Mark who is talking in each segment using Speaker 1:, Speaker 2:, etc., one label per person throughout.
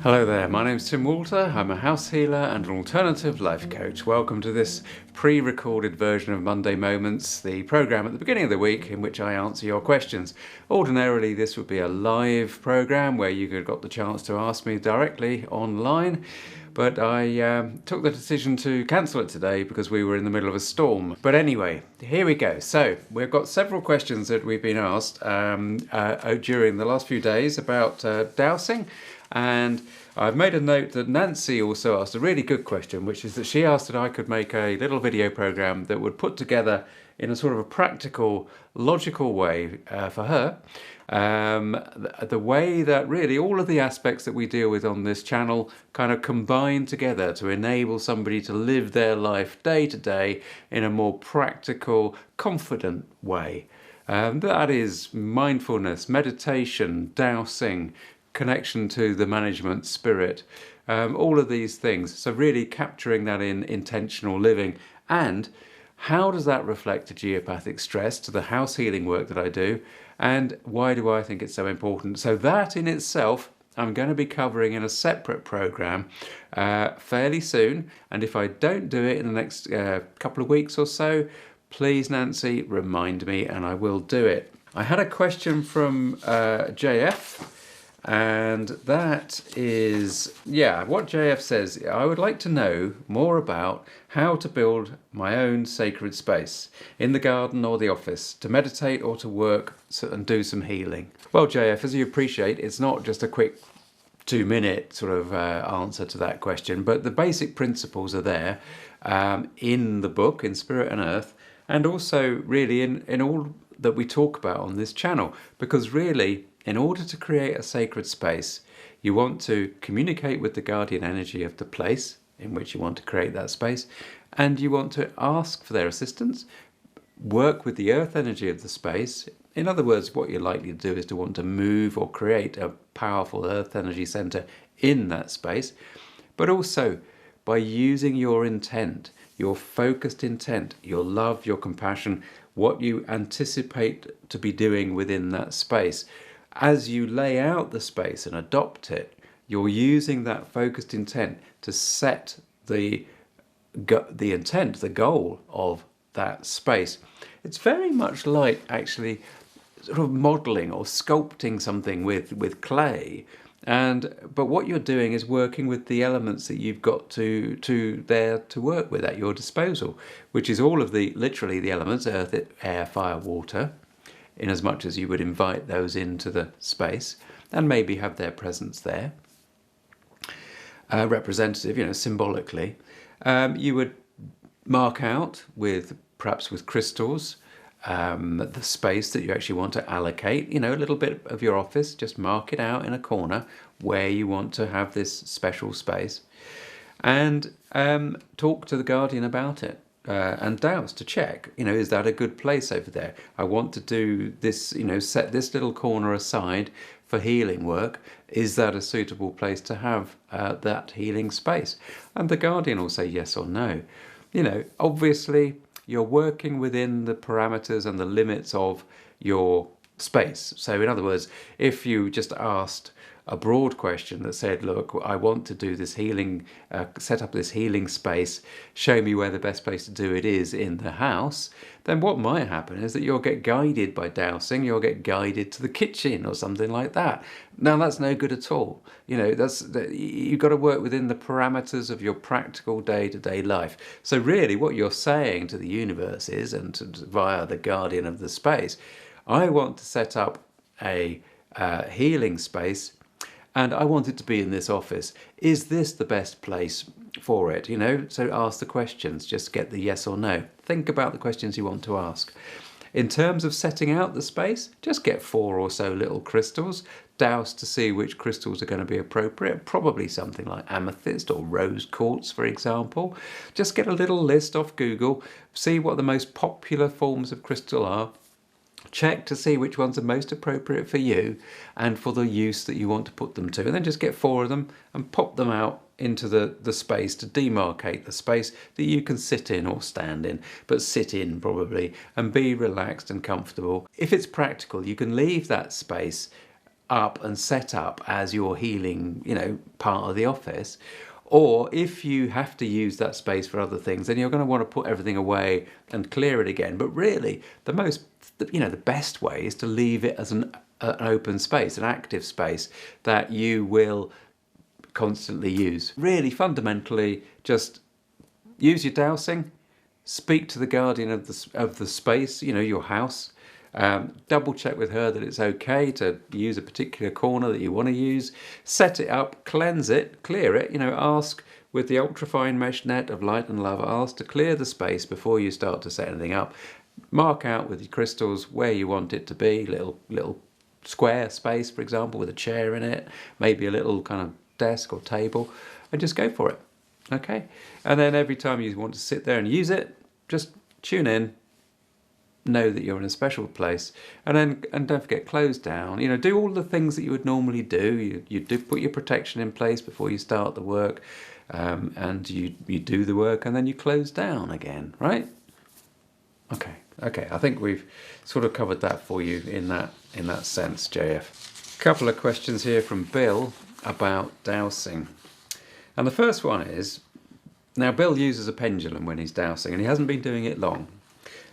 Speaker 1: Hello there, my name's Tim Walter. I'm a house healer and an alternative life coach. Welcome to this pre-recorded version of Monday Moments, the programme at the beginning of the week in which I answer your questions. Ordinarily this would be a live programme where you got the chance to ask me directly online, but I took the decision to cancel it today because we were in the middle of a storm. But anyway, here we go. So we've got several questions that we've been asked during the last few days about dowsing. And I've made a note that Nancy also asked a really good question, which is that she asked that I could make a little video program that would put together in a sort of a practical, logical way for her the way that really all of the aspects that we deal with on this channel kind of combine together to enable somebody to live their life day to day in a more practical, confident way. That is mindfulness, meditation, dowsing, connection to the management spirit, all of these things. So really capturing that in intentional living. And how does that reflect to geopathic stress, to the house healing work that I do? And why do I think it's so important? So that in itself, I'm going to be covering in a separate program fairly soon. And if I don't do it in the next couple of weeks or so, please, Nancy, remind me and I will do it. I had a question from JF. And that is, what JF says, I would like to know more about how to build my own sacred space in the garden or the office to meditate or to work and do some healing. Well, JF, as you appreciate, it's not just a quick 2-minute sort of answer to that question, but the basic principles are there in the book, in Spirit and Earth, and also really in all that we talk about on this channel, because really, in order to create a sacred space, you want to communicate with the guardian energy of the place in which you want to create that space, and you want to ask for their assistance, work with the earth energy of the space. In other words, what you're likely to do is to want to move or create a powerful earth energy center in that space, but also by using your intent, your focused intent, your love, your compassion, what you anticipate to be doing within that space. As you lay out the space and adopt it, you're using that focused intent to set the intent, the goal of that space. It's very much like actually sort of modeling or sculpting something with clay. But what you're doing is working with the elements that you've got to there to work with at your disposal, which is all of literally the elements: earth, air, fire, water, in as much as you would invite those into the space and maybe have their presence there, representative, symbolically. You would mark out perhaps with crystals the space that you actually want to allocate, a little bit of your office, just mark it out in a corner where you want to have this special space, and talk to the guardian about it. And dowse to check, is that a good place over there? I want to do this, set this little corner aside for healing work. Is that a suitable place to have that healing space? And the guardian will say yes or no. Obviously you're working within the parameters and the limits of your space. So in other words, if you just asked a broad question that said, look, I want to do this healing, set up this healing space, show me where the best place to do it is in the house, then what might happen is that you'll get guided by dowsing, you'll get guided to the kitchen or something like that. Now that's no good at all. You've got to work within the parameters of your practical day-to-day life. So really what you're saying to the universe is, and via the guardian of the space, I want to set up a healing space, and I want it to be in this office. Is this the best place for it? So ask the questions, just get the yes or no. Think about the questions you want to ask. In terms of setting out the space, just get 4 or so little crystals, dowse to see which crystals are going to be appropriate, probably something like amethyst or rose quartz, for example. Just get a little list off Google, see what the most popular forms of crystal are, check to see which ones are most appropriate for you and for the use that you want to put them to, and then just get 4 of them and pop them out into the space to demarcate the space that you can sit in or stand in, but sit in probably and be relaxed and comfortable. If it's practical, you can leave that space up and set up as your healing, part of the office. Or if you have to use that space for other things, then you're going to want to put everything away and clear it again. But really, the best way is to leave it as an open space, an active space that you will constantly use. Really, fundamentally, just use your dowsing, speak to the guardian of the space, your house. Double check with her that it's okay to use a particular corner that you want to use. Set it up, cleanse it, clear it. Ask with the ultrafine mesh net of light and love. Ask to clear the space before you start to set anything up. Mark out with your crystals where you want it to be. Little square space, for example, with a chair in it. Maybe a little kind of desk or table, and just go for it. Okay, and then every time you want to sit there and use it, just tune in. Know that you're in a special place, and don't forget, close down. Do all the things that you would normally do. You do put your protection in place before you start the work, and you do the work, and then you close down again, right? Okay. I think we've sort of covered that for you in that sense, JF. Couple of questions here from Bill about dowsing, and the first one is, now Bill uses a pendulum when he's dowsing, and he hasn't been doing it long.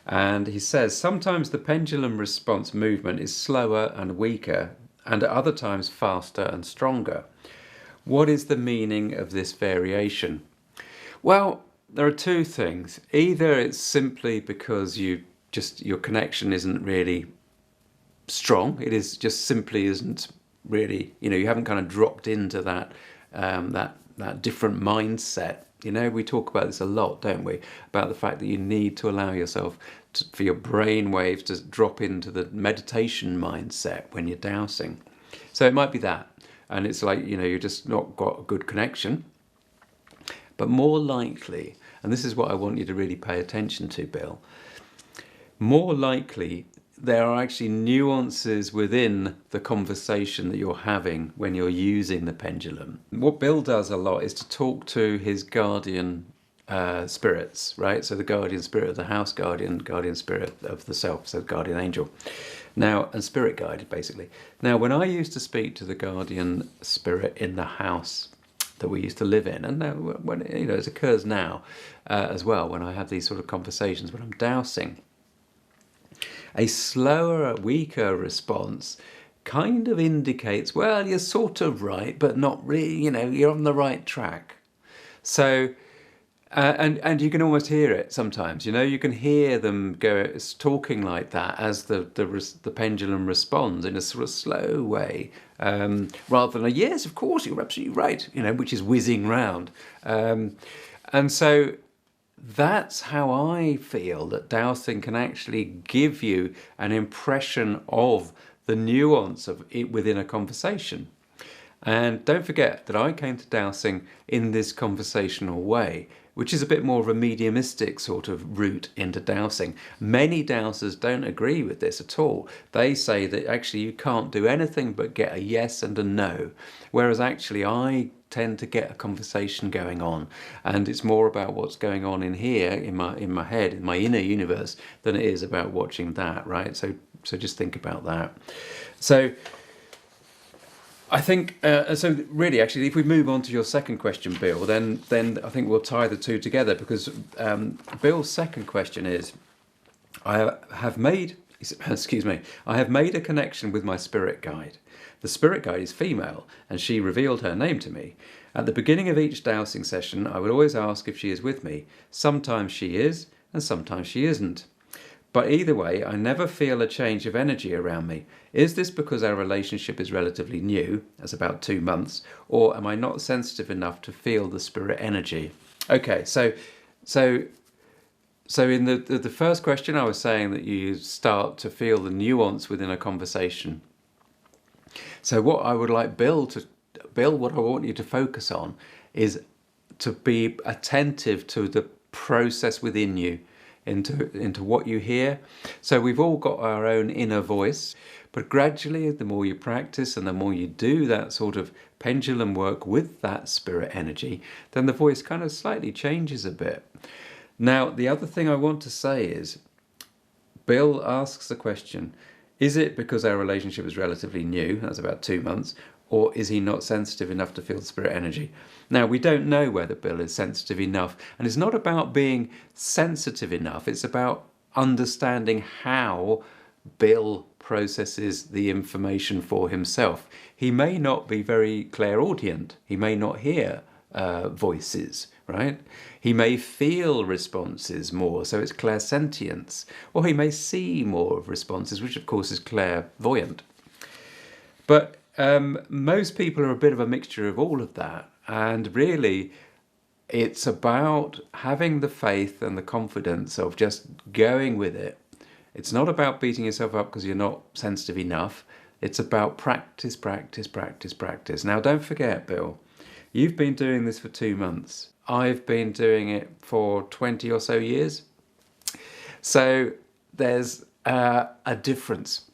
Speaker 1: And he says, sometimes the pendulum response movement is slower and weaker, and at other times faster and stronger. What is the meaning of this variation? Well, there are two things. Either it's simply because your connection isn't really strong. It is just simply isn't really, you haven't kind of dropped into that different mindset. We talk about this a lot, don't we? About the fact that you need to allow yourself for your brain waves to drop into the meditation mindset when you're dowsing. So it might be that. And it's like, you're just not got a good connection. But more likely, and this is what I want you to really pay attention to, Bill, more likely there are actually nuances within the conversation that you're having when you're using the pendulum. What Bill does a lot is to talk to his guardian spirits, right? So the guardian spirit of the house, guardian spirit of the self, so guardian angel. Now, and spirit guide, basically. Now, when I used to speak to the guardian spirit in the house that we used to live in, and now when it occurs now as well, when I have these sort of conversations when I'm dowsing, a slower, weaker response kind of indicates, well, you're sort of right, but not really, you're on the right track. So, and you can almost hear it sometimes, you can hear them talking like that as the pendulum responds in a sort of slow way, rather than a, yes, of course, you're absolutely right, which is whizzing round. And so that's how I feel that dowsing can actually give you an impression of the nuance of it within a conversation. And don't forget that I came to dowsing in this conversational way, which is a bit more of a mediumistic sort of route into dowsing. Many dowsers don't agree with this at all. They say that actually you can't do anything but get a yes and a no, whereas actually I tend to get a conversation going on, and it's more about what's going on in here, in my head, in my inner universe, than it is about watching that, right? So just think about that. So I think, so really, actually, if we move on to your second question, Bill, then I think we'll tie the two together, because Bill's second question is, I have made a connection with my spirit guide. The spirit guide is female, and she revealed her name to me. At the beginning of each dowsing session, I would always ask if she is with me. Sometimes she is, and sometimes she isn't. But either way, I never feel a change of energy around me. Is this because our relationship is relatively new, as about 2 months, or am I not sensitive enough to feel the spirit energy? Okay, so in the first question, I was saying that you start to feel the nuance within a conversation. So what I would like Bill, what I want you to focus on is to be attentive to the process within you, into what you hear. So we've all got our own inner voice, but gradually, the more you practice and the more you do that sort of pendulum work with that spirit energy, then the voice kind of slightly changes a bit. Now, the other thing I want to say is, Bill asks the question, Is it because our relationship is relatively new, that's about 2 months, or is he not sensitive enough to feel spirit energy? Now, we don't know whether Bill is sensitive enough, and it's not about being sensitive enough, it's about understanding how Bill processes the information for himself. He may not be very clairaudient, he may not hear voices, right? He may feel responses more, so it's clairsentience, or he may see more of responses, which of course is clairvoyant. But most people are a bit of a mixture of all of that, and really it's about having the faith and the confidence of just going with it. It's not about beating yourself up because you're not sensitive enough. It's about practice, practice, practice, practice. Now, don't forget, Bill, you've been doing this for 2 months. I've been doing it for 20 or so years. So there's a difference.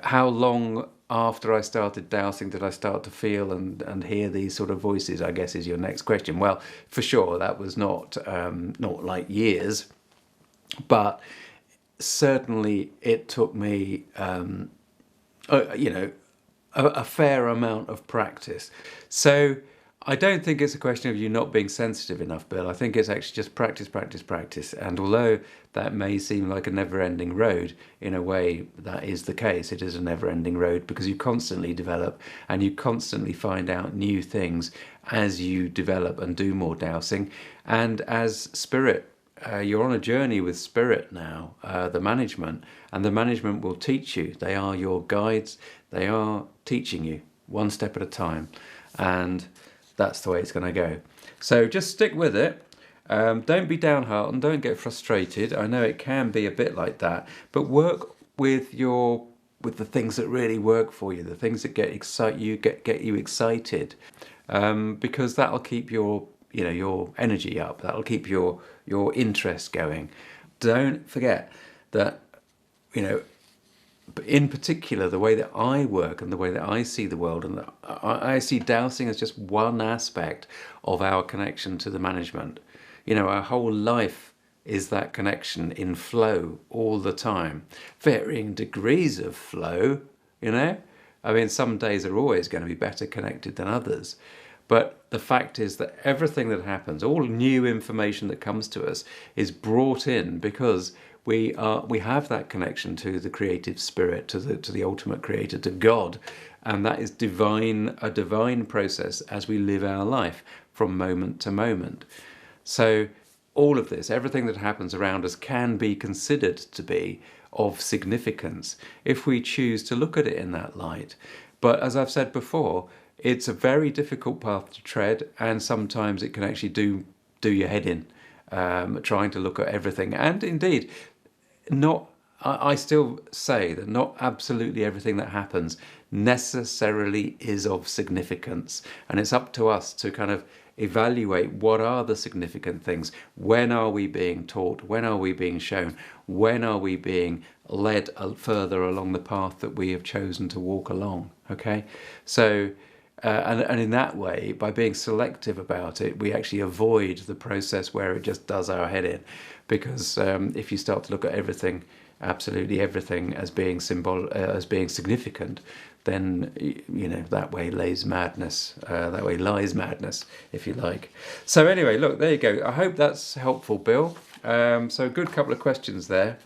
Speaker 1: How long after I started dowsing did I start to feel and hear these sort of voices, I guess, is your next question. Well, for sure, that was not like years, but certainly it took me, a fair amount of practice. So I don't think it's a question of you not being sensitive enough, Bill. I think it's actually just practice, practice, practice. And although that may seem like a never-ending road, in a way that is the case. It is a never-ending road because you constantly develop and you constantly find out new things as you develop and do more dowsing. And as spirit, you're on a journey with spirit now, the management, and the management will teach you. They are your guides. They are teaching you one step at a time. And that's the way it's going to go. So just stick with it. Don't be downhearted, don't get frustrated. I know it can be a bit like that, but work with the things that really work for you, the things that get you excited, because that'll keep your energy up. That'll keep your interest going. Don't forget that in particular, the way that I work and the way that I see the world, and I see dowsing as just one aspect of our connection to the management. Our whole life is that connection in flow all the time, varying degrees of flow, I mean, some days are always going to be better connected than others. But the fact is that everything that happens, all new information that comes to us, is brought in because we have that connection to the creative spirit, to the ultimate creator, to God, and that is a divine process as we live our life from moment to moment. So all of this, everything that happens around us, can be considered to be of significance if we choose to look at it in that light. But as I've said before, it's a very difficult path to tread, and sometimes it can actually do your head in, trying to look at everything. And indeed, I still say that not absolutely everything that happens necessarily is of significance, and it's up to us to kind of evaluate what are the significant things. When are we being taught? When are we being shown? When are we being led further along the path that we have chosen to walk along? Okay, so and in that way, by being selective about it, we actually avoid the process where it just does our head in. Because if you start to look at everything, absolutely everything, as being as being significant, then that way lies madness. That way lies madness, if you like. So anyway, look, there you go. I hope that's helpful, Bill. So a good couple of questions there,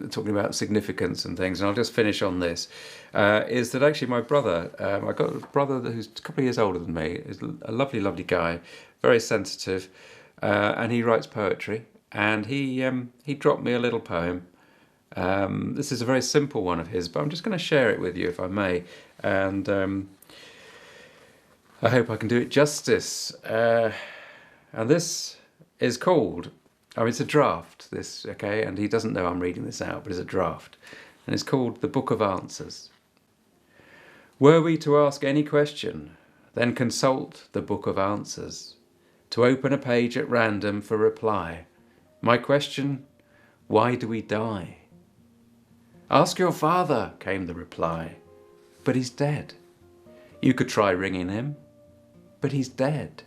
Speaker 1: talking about significance and things. And I'll just finish on this. Is that actually my brother? I got a brother who's a couple of years older than me. He's a lovely, lovely guy, very sensitive, and he writes poetry. And he dropped me a little poem. This is a very simple one of his, but I'm just going to share it with you, if I may. And I hope I can do it justice. And this is called, it's a draft, this, okay? And he doesn't know I'm reading this out, but it's a draft. And it's called The Book of Answers. Were we to ask any question, then consult the Book of Answers, to open a page at random for reply. My question, why do we die? Ask your father, came the reply, but he's dead. You could try ringing him, but he's dead.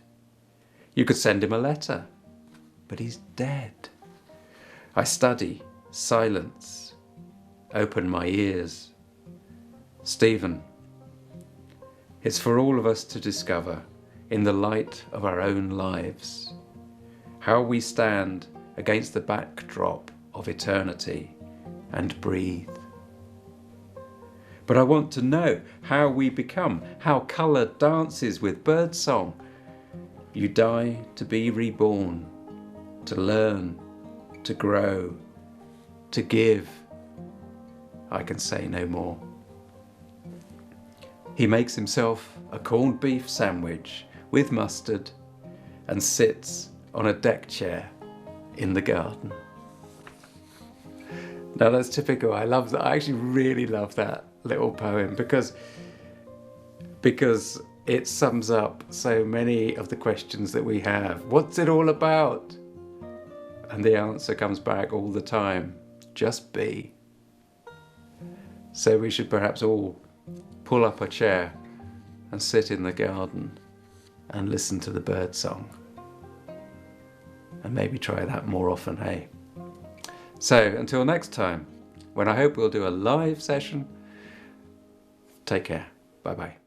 Speaker 1: You could send him a letter, but he's dead. I study, silence, open my ears, Stephen, it's for all of us to discover, in the light of our own lives, how we stand against the backdrop of eternity and breathe. But I want to know how we become, how colour dances with birdsong. You die to be reborn, to learn, to grow, to give. I can say no more. He makes himself a corned beef sandwich with mustard and sits on a deck chair in the garden. Now that's typical. I love that. I actually really love that little poem because it sums up so many of the questions that we have. What's it all about? And the answer comes back all the time. Just be. So we should perhaps all pull up a chair and sit in the garden and listen to the bird song. And maybe try that more often, hey? So until next time, when I hope we'll do a live session, take care. Bye-bye.